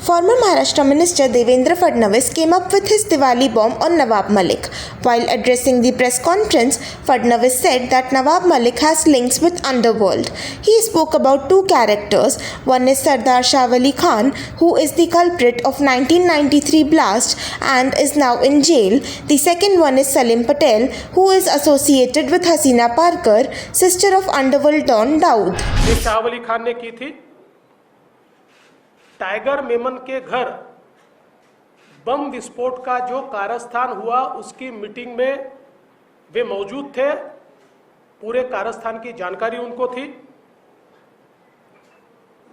Former Maharashtra Minister Devendra Fadnavis came up with his Diwali bomb on Nawab Malik. While addressing the press conference, Fadnavis said that Nawab Malik has links with underworld. He spoke about two characters. One is Sardar Shah Wali Khan, who is the culprit of 1993 blast and is now in jail. The second one is Salim Patel, who is associated with Hasina Parker, sister of underworld don Daud. Shah वली खान ने की थी। Tiger Memon के घर बम विस्फोट का जो कारस्थान हुआ उसकी मीटिंग में वे मौजूद थे। पूरे कारस्थान की जानकारी उनको थी।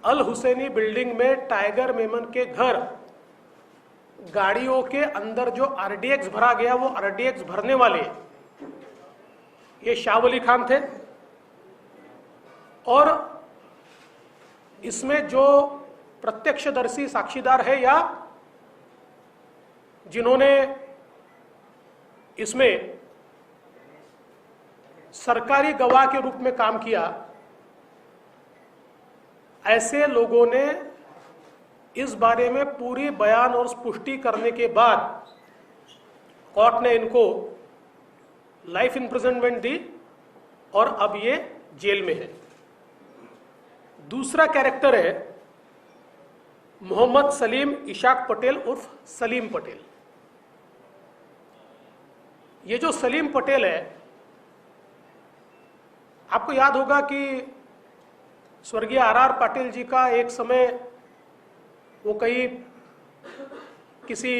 अल हुसैनी बिल्डिंग में टाइगर मेमन के घर गाड़ियों के अंदर जो आरडीएक्स भरा गया, वो आरडीएक्स भरने वाले ये शाह वली खान थे। और इसमें जो प्रत्यक्षदर्शी साक्षीदार है या जिन्होंने इसमें सरकारी गवाह के रूप में काम किया, ऐसे लोगों ने इस बारे में पूरी बयान और पुष्टि करने के बाद कोर्ट ने इनको लाइफ इम्प्रिजनमेंट दी और अब ये जेल में है। दूसरा कैरेक्टर है मोहम्मद सलीम इशाक पटेल उर्फ सलीम पटेल। ये जो सलीम पटेल है, आपको याद होगा कि स्वर्गीय आर पाटिल जी का एक समय वो कहीं किसी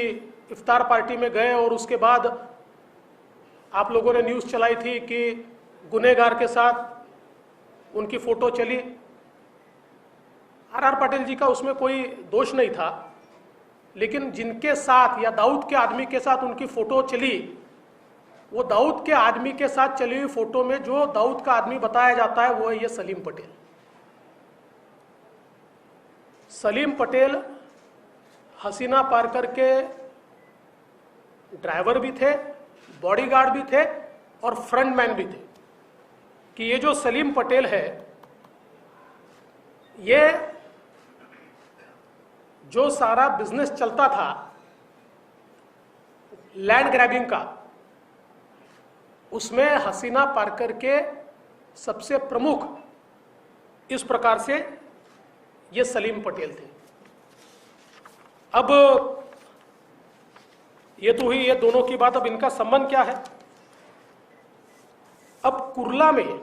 इफ्तार पार्टी में गए और उसके बाद आप लोगों ने न्यूज़ चलाई थी कि गुनहगार के साथ उनकी फोटो चली। आर पाटिल जी का उसमें कोई दोष नहीं था, लेकिन जिनके साथ या दाऊद के आदमी के साथ उनकी फोटो चली, वो दाऊद के आदमी के साथ चली हुई फोटो में जो दाऊद का आदमी बताया जाता है वो है ये सलीम पटेल। सलीम पटेल हसीना पारकर के ड्राइवर भी थे, बॉडीगार्ड भी थे और फ्रंटमैन भी थे। कि ये जो सलीम पटेल है, ये जो सारा बिजनेस चलता था लैंड ग्रैबिंग का, उसमें हसीना पारकर के सबसे प्रमुख इस प्रकार से ये सलीम पटेल थे। अब ये तो हुई ये दोनों की बात। अब इनका संबंध क्या है? अब कुर्ला में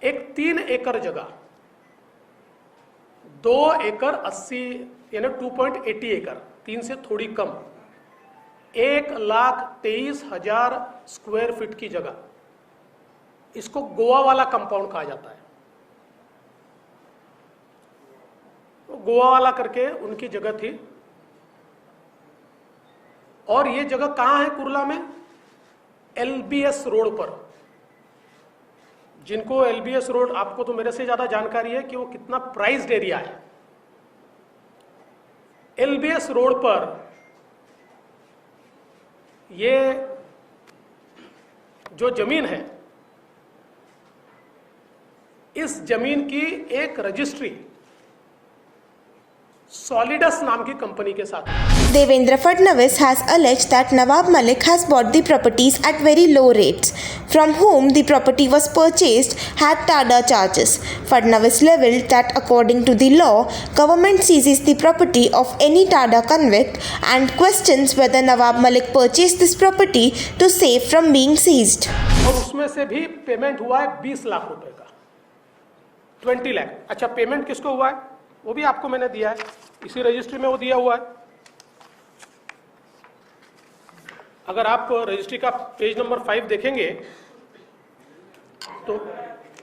एक 3 एकड़ जगह, 2 एकड़ 80 यानी 2.80 एकड़, 3 से थोड़ी कम, 1,23,000 स्क्वायर फीट की जगह, इसको गोवा वाला कंपाउंड कहा जाता है। तो गोवा वाला करके उनकी जगह थी। और ये जगह कहां है? कुर्ला में एलबीएस रोड पर। जिनको एलबीएस रोड, आपको तो मेरे से ज्यादा जानकारी है कि वो कितना प्राइज्ड एरिया है। एलबीएस रोड पर ये जो जमीन है, इस जमीन की एक रजिस्ट्री सॉलिडस नाम की कंपनी के साथ है। Devendra Fadnavis has alleged that Nawab Malik has bought the properties at very low rates. From whom the property was purchased had TADA charges. Fadnavis leveled that according to the law, government seizes the property of any TADA convict and questions whether Nawab Malik purchased this property to save from being seized. और उसमें से भी payment हुआ है 20 लाख रुपए का, 20 लाख। अच्छा, payment किसको हुआ है वो भी आपको मैंने दिया है, इसी रजिस्ट्री में वो दिया हुआ है। अगर आप रजिस्ट्री का पेज नंबर 5 देखेंगे तो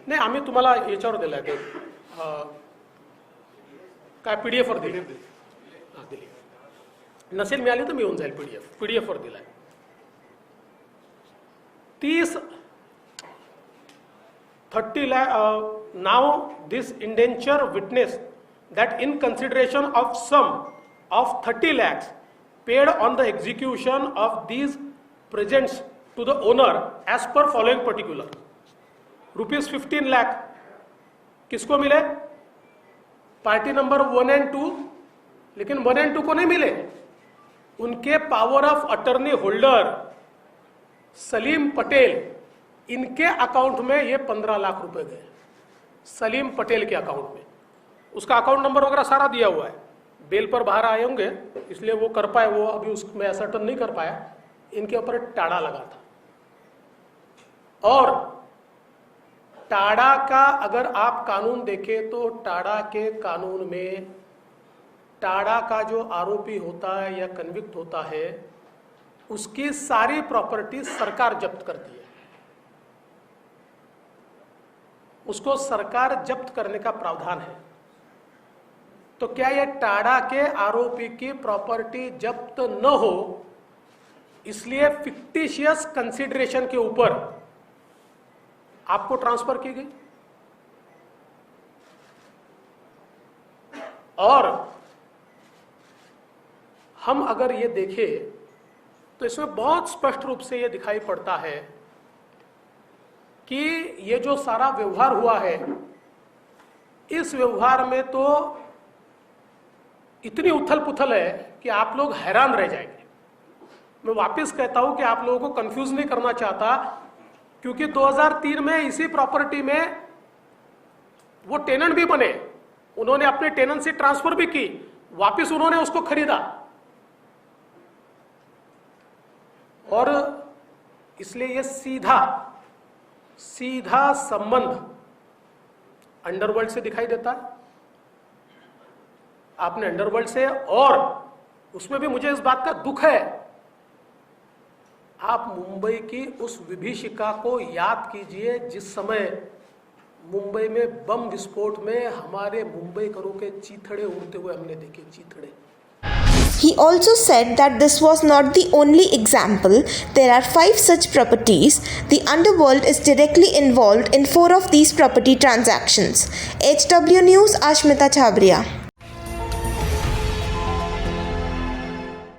नाही, आम्ही तुम्हाला याच्यावर दिलाय ते काय पीडीएफ वर दिली नसेल मिळाली तर मी येऊन जाईल। पीडीएफ वर दिलाय। 30 lakh now this indenture witness that in consideration of sum of 30 lakhs paid on the execution of these presents to the owner as per following particular, rupees 15 lakh किसको मिले? पार्टी नंबर 1 और 2, लेकिन 1 और 2 को नहीं मिले। उनके power of attorney holder Salim Patel, इनके अकाउंट में ये 15 लाख रुपए गए, सलीम पटेल के अकाउंट में। उसका अकाउंट नंबर वगैरह सारा दिया हुआ है, बेल पर बाहर आए होंगे इसलिए वो कर पाए, वो अभी उसमें असर्टन नहीं कर पाया। इनके ऊपर टाड़ा लगा था, और टाड़ा का अगर आप कानून देखें तो टाड़ा के कानून में टाड़ा का जो आरोपी होता है या कन्विक्ट होता है, उसकी सारी प्रॉपर्टी सरकार जब्त करती है, उसको सरकार जब्त करने का प्रावधान है। तो क्या यह टाड़ा के आरोपी की प्रॉपर्टी जब्त न हो, इसलिए फिक्टिशियस कंसिडरेशन के ऊपर आपको ट्रांसफर की गई? और हम अगर ये देखें तो इसमें बहुत स्पष्ट रूप से ये दिखाई पड़ता है कि ये जो सारा व्यवहार हुआ है, इस व्यवहार में तो इतनी उथल पुथल है कि आप लोग हैरान रह जाएंगे। मैं वापस कहता हूं कि आप लोगों को कंफ्यूज नहीं करना चाहता, क्योंकि 2003 में इसी प्रॉपर्टी में वो टेनेंट भी बने, उन्होंने अपने टेनेंसी ट्रांसफर भी की, वापस उन्होंने उसको खरीदा, और इसलिए ये सीधा संबंध अंडरवर्ल्ड से दिखाई देता है। आपने अंडरवर्ल्ड से, और उसमें भी मुझे इस बात का दुख है, आप मुंबई की उस विभीषिका को याद कीजिए जिस समय मुंबई में बम विस्फोट में हमारे मुंबईकरों के चीथड़े उड़ते हुए हमने देखे, चीथड़े। He also said that this was not the only example. There are 5 such properties. The underworld is directly involved in 4 of these property transactions. HW News, Ashmita Chhabria.